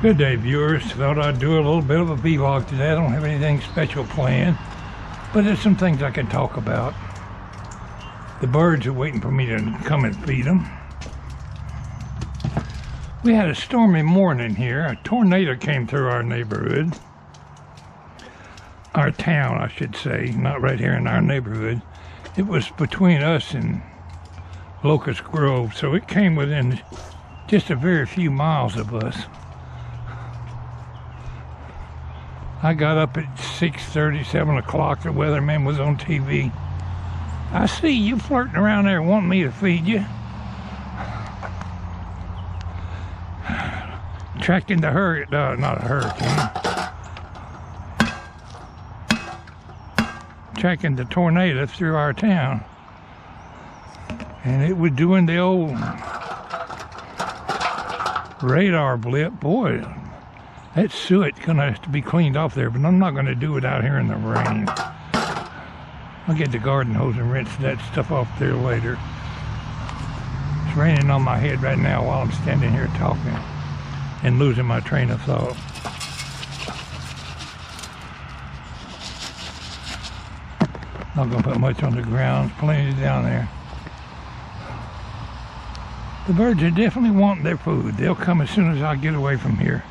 Good day, viewers. Thought I'd do a little bit of a vlog today. I don't have anything special planned, but there's some things I can talk about. The birds are waiting for me to come and feed them. We had a stormy morning here. A tornado came through our neighborhood. Our town, I should say, not right here in our neighborhood. It was between us and Locust Grove, so it came within just a very few miles of us. I got up at 6:30, 7 o'clock. The weatherman was on TV. I see you flirting around there wanting me to feed you. Tracking the hurricane, not a hurricane. Tracking the tornado through our town. And it was doing the old radar blip. Boy, that suet's gonna have to be cleaned off there, but I'm not gonna do it out here in the rain. I'll get the garden hose and rinse that stuff off there later. It's raining on my head right now while I'm standing here talking and losing my train of thought. Not gonna put much on the ground, plenty down there. The birds are definitely wanting their food. They'll come as soon as I get away from here.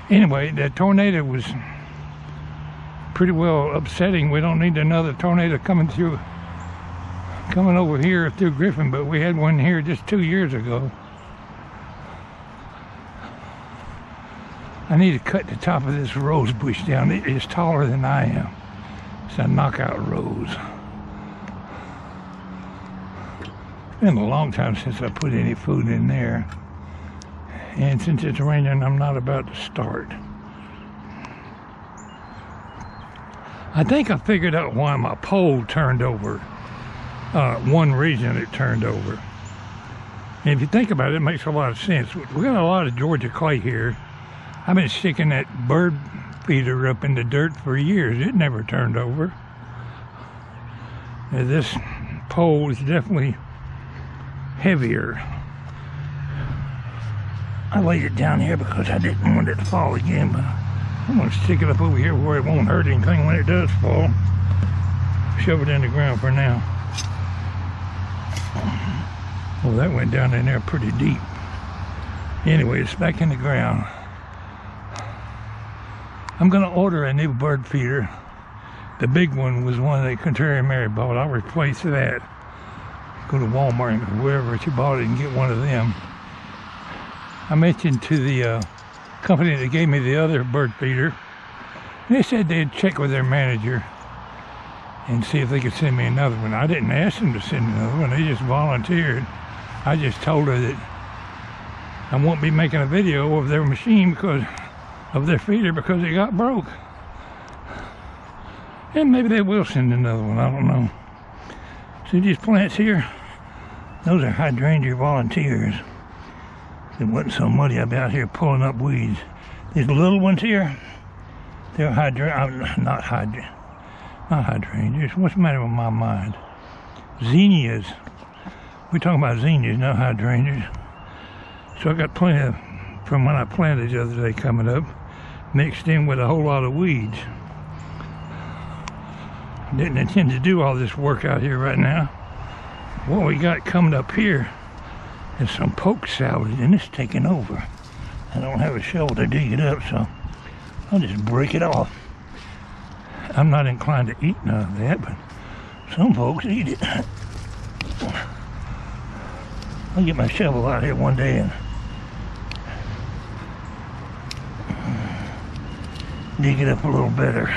Anyway, that tornado was pretty well upsetting. We don't need another tornado coming over here through Griffin, but we had one here just 2 years ago. I need to cut the top of this rose bush down. It is taller than I am. It's a knockout rose. It's been a long time since I put any food in there. And since it's raining, I'm not about to start. I think I figured out why my pole turned over. One reason it turned over. And if you think about it, it makes a lot of sense. We got a lot of Georgia clay here. I've been sticking that bird feeder up in the dirt for years. It never turned over. And this pole is definitely heavier. I laid it down here because I didn't want it to fall again, but I'm going to stick it up over here where it won't hurt anything when it does fall. Shove it in the ground for now. Well, that went down in there pretty deep. Anyway, it's back in the ground. I'm going to order a new bird feeder. The big one was one that Contrary Mary bought. I'll replace that. Go to Walmart or wherever she bought it and get one of them. I mentioned to the company that gave me the other bird feeder. They said they'd check with their manager and see if they could send me another one. I didn't ask them to send another one. They just volunteered. I just told her that I won't be making a video of their machine because of their feeder because it got broke. And maybe they will send another one. I don't know. See these plants here? Those are hydrangea volunteers. If it wasn't so muddy, I'd be out here pulling up weeds. These little ones here, they're not hydrangeas. What's the matter with my mind? Zinnias. We're talking about zinnias, not hydrangeas. So I got plenty of, from when I planted the other day coming up, mixed in with a whole lot of weeds. Didn't intend to do all this work out here right now. What we got coming up here is some poke salad, and it's taking over. I don't have a shovel to dig it up, so I'll just break it off. I'm not inclined to eat none of that, but some folks eat it. I'll get my shovel out here one day and dig it up a little better.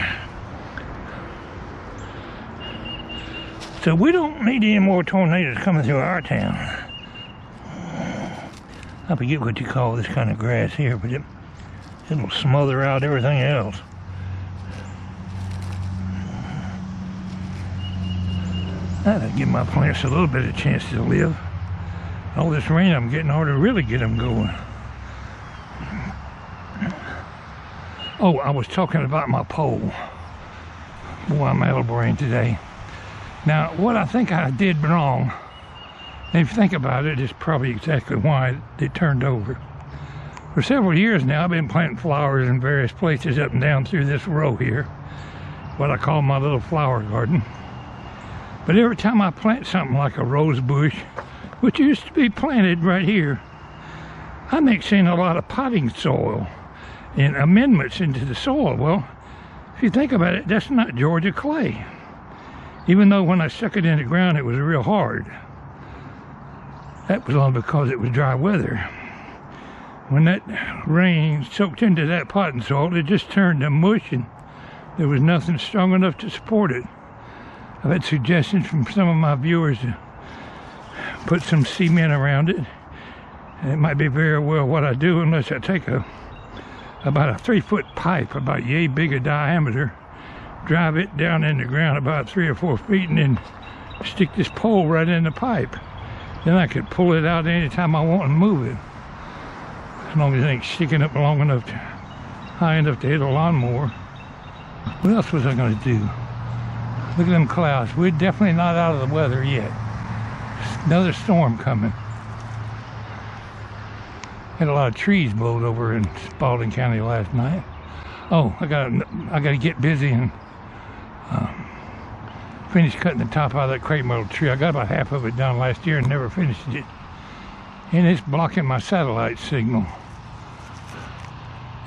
So we don't need any more tornadoes coming through our town. I forget what you call this kind of grass here, but it'll smother out everything else. That'll give my plants a little bit of chance to live. All this rain I'm getting ought to really get them going. Oh, I was talking about my pole. Boy, I'm out of brain today. Now, what I think I did wrong, and if you think about it, it's probably exactly why it turned over. For several years now, I've been planting flowers in various places up and down through this row here, what I call my little flower garden. But every time I plant something like a rose bush, which used to be planted right here, I mix in a lot of potting soil and amendments into the soil. Well, if you think about it, that's not Georgia clay. Even though when I stuck it in the ground, it was real hard. That was only because it was dry weather. When that rain soaked into that potting soil, it just turned to mush, and there was nothing strong enough to support it. I've had suggestions from some of my viewers to put some cement around it. And it might be very well what I do, unless I take about a 3-foot pipe, about yay big a diameter, drive it down in the ground about 3 or 4 feet, and then stick this pole right in the pipe. Then I could pull it out anytime I want and move it, as long as it ain't sticking up long enough, high enough to hit a lawnmower. What else was I going to do? Look at them clouds. We're definitely not out of the weather yet. Another storm coming. Had a lot of trees blowed over in Spalding County last night. Oh, I gotta get busy and finish cutting the top out of that crepe myrtle tree. I got about half of it done last year and never finished it. And it's blocking my satellite signal.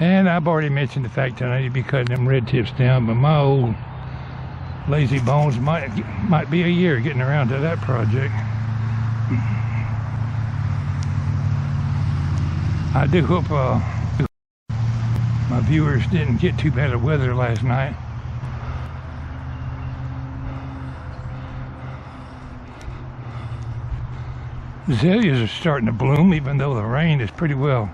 And I've already mentioned the fact that I need to be cutting them red tips down, but my old lazy bones might be a year getting around to that project. I do hope my viewers didn't get too bad of weather last night. Azaleas are starting to bloom, even though the rain is pretty well,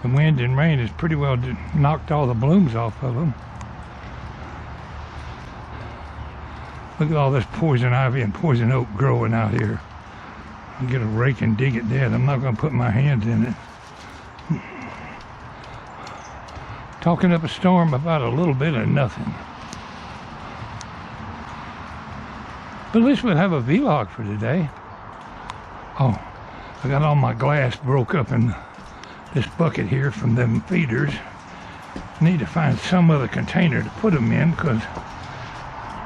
the wind and rain has pretty well knocked all the blooms off of them. Look at all this poison ivy and poison oak growing out here. I'll get a rake and dig it dead. I'm not going to put my hands in it. Talking up a storm about a little bit of nothing. But at least we'll have a vlog for today. Oh, I got all my glass broke up in this bucket here from them feeders. I need to find some other container to put them in, because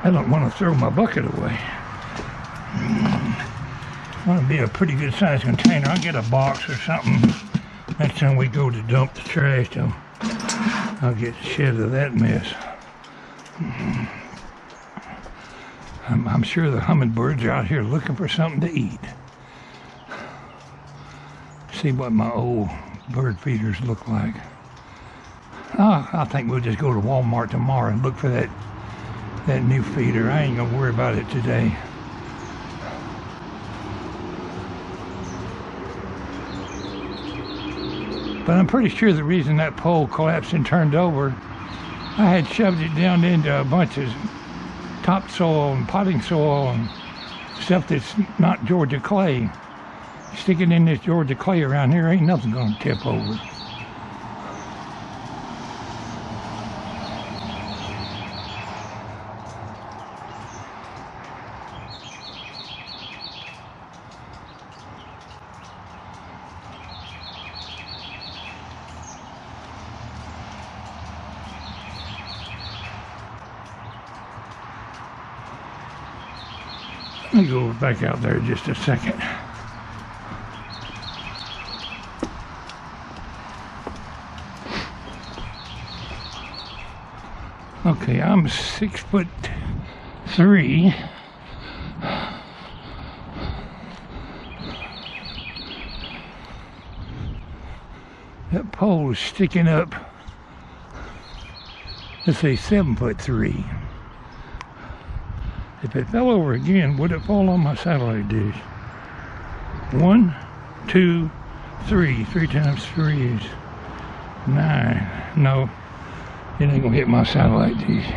I don't want to throw my bucket away. I want to be a pretty good sized container. I'll get a box or something next time we go to dump the trash. I'll get shed of that mess. I'm sure the hummingbirds are out here looking for something to eat. See what my old bird feeders look like. Oh, I think we'll just go to Walmart tomorrow and look for that new feeder. I ain't gonna worry about it today. But I'm pretty sure the reason that pole collapsed and turned over, I had shoved it down into a bunch of topsoil and potting soil and stuff that's not Georgia clay. Sticking in this Georgia clay around here, ain't nothing gonna tip over. Let me go back out there just a second. Okay, I'm 6'3". That pole is sticking up, let's say 7'3". If it fell over again, would it fall on my satellite dish? 1, 2, 3. 3 times 3 is 9. No, it ain't gonna hit my satellite dish.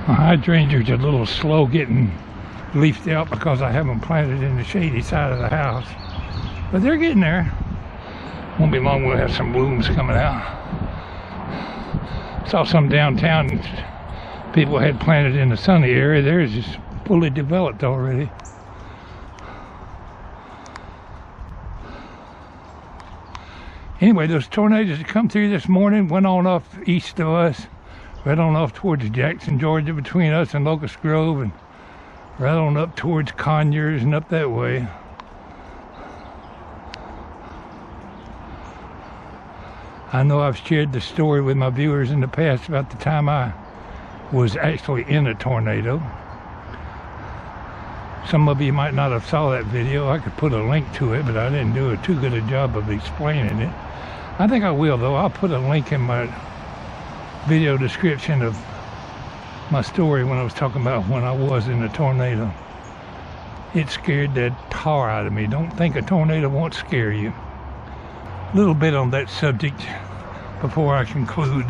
My hydrangeas are a little slow getting leafed out because I have them planted in the shady side of the house. But they're getting there. Won't be long, we'll have some blooms coming out. Saw some downtown people had planted in the sunny area. Theirs is fully developed already. Anyway, those tornadoes that come through this morning went on off east of us, right on off towards Jackson, Georgia, between us and Locust Grove, and right on up towards Conyers and up that way. I know I've shared the story with my viewers in the past about the time I was actually in a tornado. Some of you might not have saw that video. I could put a link to it, but I didn't do too good a job of explaining it. I think I will, though. I'll put a link in my video description of my story when I was talking about when I was in a tornado. It scared the tar out of me. Don't think a tornado won't scare you. A little bit on that subject before I conclude.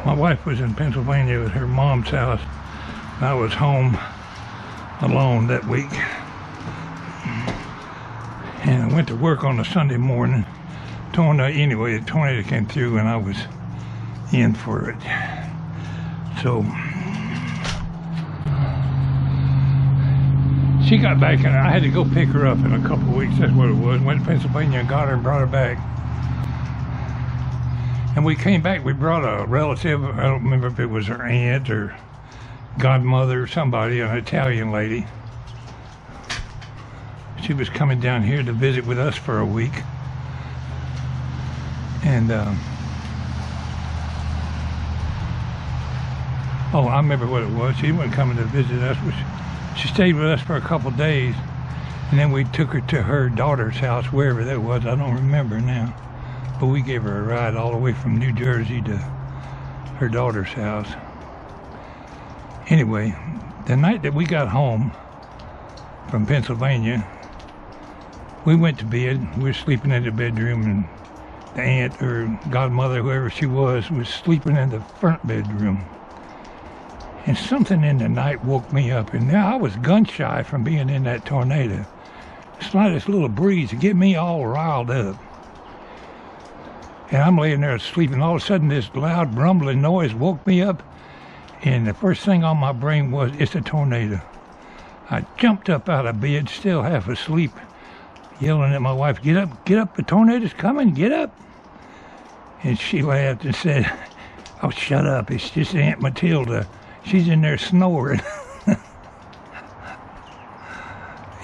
My wife was in Pennsylvania at her mom's house. I was home alone that week. And I went to work on a Sunday morning. Anyway, the tornado came through and I was in for it. So she got back and I had to go pick her up in a couple of weeks. That's what it was. Went to Pennsylvania and got her and brought her back. And we came back, we brought a relative. I don't remember if it was her aunt or godmother or somebody, an Italian lady. She was coming down here to visit with us for a week. And oh, I remember what it was. She wasn't coming to visit us, but she stayed with us for a couple days, and then we took her to her daughter's house, wherever that was. I don't remember now, but we gave her a ride all the way from New Jersey to her daughter's house. Anyway, the night that we got home from Pennsylvania, we went to bed. We were sleeping in the bedroom, and the aunt or godmother, whoever she was sleeping in the front bedroom. And something in the night woke me up, and now I was gun shy from being in that tornado. The slightest little breeze to get me all riled up. And I'm laying there sleeping. All of a sudden, this loud rumbling noise woke me up, and the first thing on my brain was, it's a tornado. I jumped up out of bed, still half asleep, yelling at my wife, get up, the tornado's coming, get up. And she laughed and said, oh, shut up, it's just Aunt Matilda. She's in there snoring.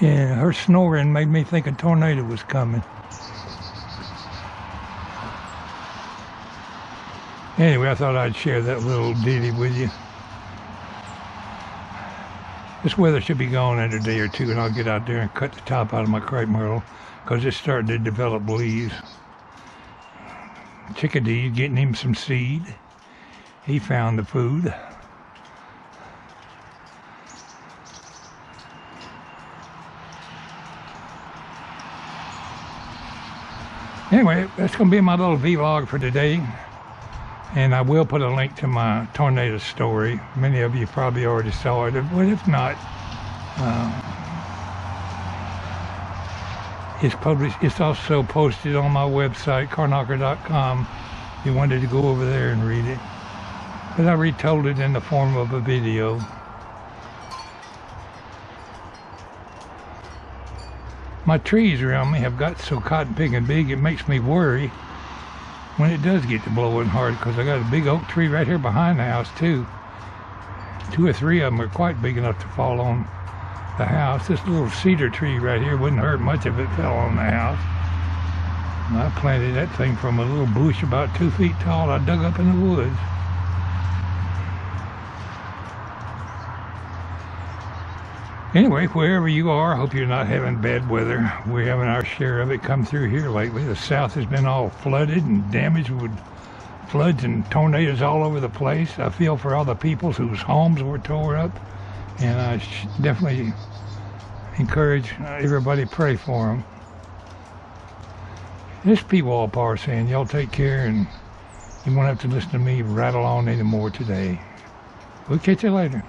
Yeah, her snoring made me think a tornado was coming. Anyway, I thought I'd share that little ditty with you. This weather should be gone in a day or two, and I'll get out there and cut the top out of my crepe myrtle because it's starting to develop leaves. Chickadee, getting him some seed. He found the food. Anyway, that's going to be my little vlog for today. And I will put a link to my tornado story. Many of you probably already saw it, but if not, it's published. It's also posted on my website, carknocker.com. If you wanted to go over there and read it. But I retold it in the form of a video. My trees around me have got so cotton picking big, it makes me worry when it does get to blowing hard, because I got a big oak tree right here behind the house too. 2 or 3 of them are quite big enough to fall on the house. This little cedar tree right here wouldn't hurt much if it fell on the house. And I planted that thing from a little bush about 2 feet tall I dug up in the woods. Anyway, wherever you are, I hope you're not having bad weather. We're having our share of it come through here lately. The south has been all flooded and damaged with floods and tornadoes all over the place. I feel for all the people whose homes were tore up, and I definitely encourage everybody to pray for them. This Pwalpar saying, y'all take care, and you won't have to listen to me rattle on anymore today. We'll catch you later.